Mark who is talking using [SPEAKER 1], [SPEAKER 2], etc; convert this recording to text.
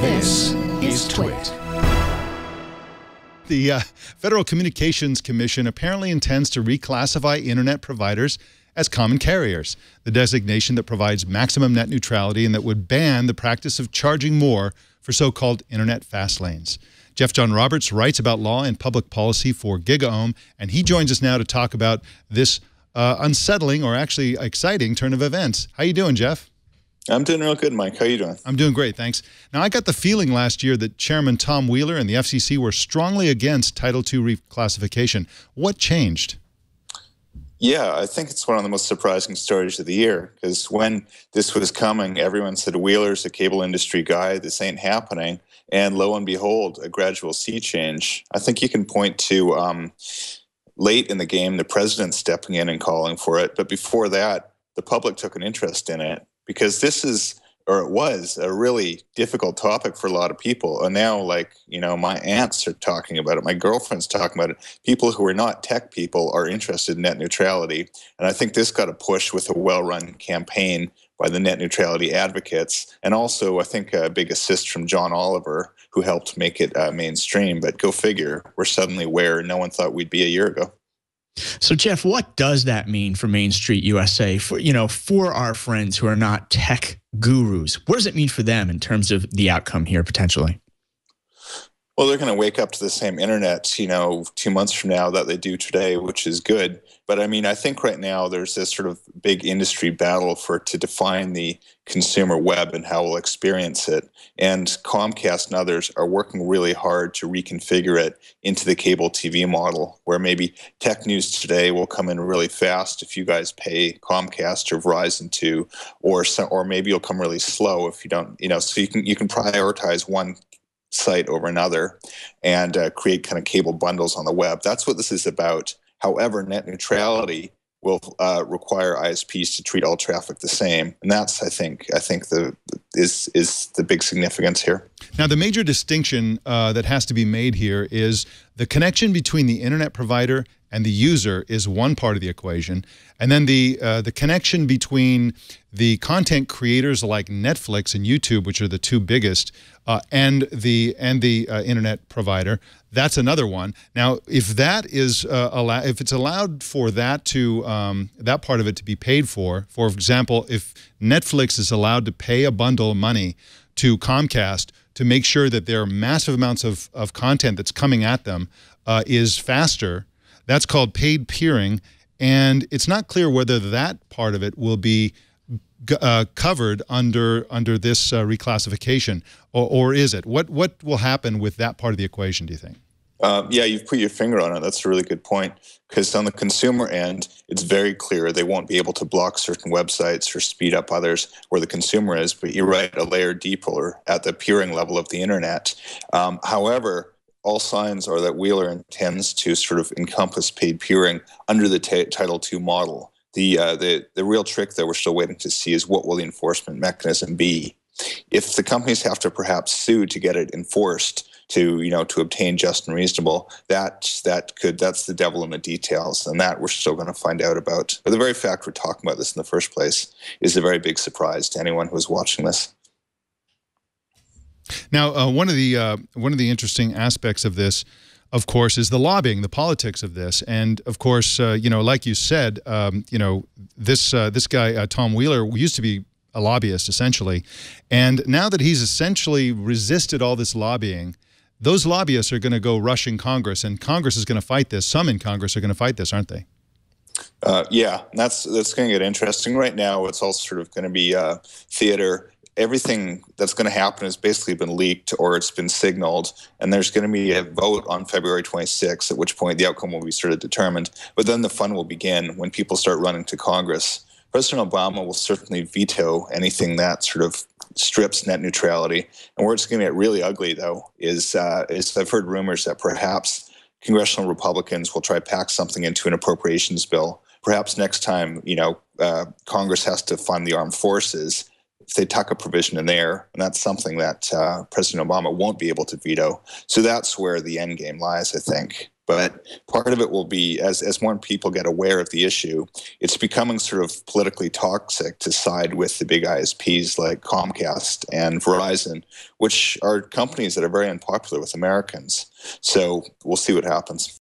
[SPEAKER 1] This is TWiT.
[SPEAKER 2] The Federal Communications Commission apparently intends to reclassify internet providers as common carriers, the designation that provides maximum net neutrality and that would ban the practice of charging more for so-called internet fast lanes. Jeff John Roberts writes about law and public policy for GigaOM, and he joins us now to talk about this unsettling or actually exciting turn of events. How you doing, Jeff?
[SPEAKER 3] I'm doing real good, Mike. How are you doing?
[SPEAKER 2] I'm doing great, thanks. Now, I got the feeling last year that Chairman Tom Wheeler and the FCC were strongly against Title II reclassification. What changed?
[SPEAKER 3] Yeah, I think it's one of the most surprising stories of the year, because when this was coming, everyone said, Wheeler's a cable industry guy, this ain't happening. And lo and behold, a gradual sea change. I think you can point to late in the game, the president stepping in and calling for it. But before that, the public took an interest in it, because this is, or it was, a really difficult topic for a lot of people. And now, like, you know, my aunts are talking about it. My girlfriend's talking about it. People who are not tech people are interested in net neutrality. And I think this got a push with a well-run campaign by the net neutrality advocates. And also, I think a big assist from John Oliver, who helped make it mainstream. But go figure, we're suddenly where no one thought we'd be a year ago.
[SPEAKER 1] So, Jeff, what does that mean for Main Street USA, for our friends who are not tech gurus? What does it mean for them in terms of the outcome here, potentially?
[SPEAKER 3] Well, they're going to wake up to the same internet, 2 months from now that they do today, which is good. But I mean, I think right now there's this sort of big industry battle to define the consumer web and how we'll experience it. And Comcast and others are working really hard to reconfigure it into the cable TV model, where maybe tech news today will come in really fast if you guys pay Comcast or Verizon to, or maybe it'll come really slow if you don't, so you can prioritize one site over another and create kind of cable bundles on the web. That's what this is about. However, net neutrality will require ISPs to treat all traffic the same, and that's I think is the big significance here.
[SPEAKER 2] Now, the major distinction that has to be made here is the connection between the internet provider and the user is one part of the equation, and then the connection between the content creators like Netflix and YouTube, which are the two biggest, and the internet provider. That's another one. Now, if that is if it's allowed for that that part of it to be paid for example, if Netflix is allowed to pay a bundle of money to Comcast to make sure that their massive amounts of content that's coming at them is faster, that's called paid peering, and it's not clear whether that part of it will be covered under this reclassification, or is it? What will happen with that part of the equation, do you think?
[SPEAKER 3] Yeah, you've put your finger on it. That's a really good point, because on the consumer end, it's very clear they won't be able to block certain websites or speed up others where the consumer is, but you're right, a layer deeper or at the peering level of the internet. However, all signs are that Wheeler intends to sort of encompass paid peering under the Title II model. The real trick that we're still waiting to see is what will the enforcement mechanism be. If the companies have to perhaps sue to get it enforced to obtain just and reasonable, that's the devil in the details, and that we're still going to find out about. But the very fact we're talking about this in the first place is a very big surprise to anyone who's watching this.
[SPEAKER 2] Now, one of the interesting aspects of this, of course, is the lobbying, the politics of this, and of course, like you said, this guy Tom Wheeler used to be a lobbyist essentially, and now that he's essentially resisted all this lobbying, those lobbyists are going to go rushing Congress, and Congress is going to fight this. Some in Congress are going to fight this, aren't they?
[SPEAKER 3] Yeah, that's going to get interesting. Right now, it's all sort of going to be theater. Everything that's going to happen has basically been leaked or it's been signaled, and there's going to be a vote on February 26th, at which point the outcome will be sort of determined. But then the fun will begin when people start running to Congress. President Obama will certainly veto anything that sort of strips net neutrality. And where it's going to get really ugly, though, is I've heard rumors that perhaps congressional Republicans will try to pack something into an appropriations bill. Perhaps next time, Congress has to fund the armed forces, if they tuck a provision in there, and that's something that President Obama won't be able to veto. So that's where the end game lies, I think. But part of it will be, as more people get aware of the issue, it's becoming sort of politically toxic to side with the big ISPs like Comcast and Verizon, which are companies that are very unpopular with Americans. So we'll see what happens.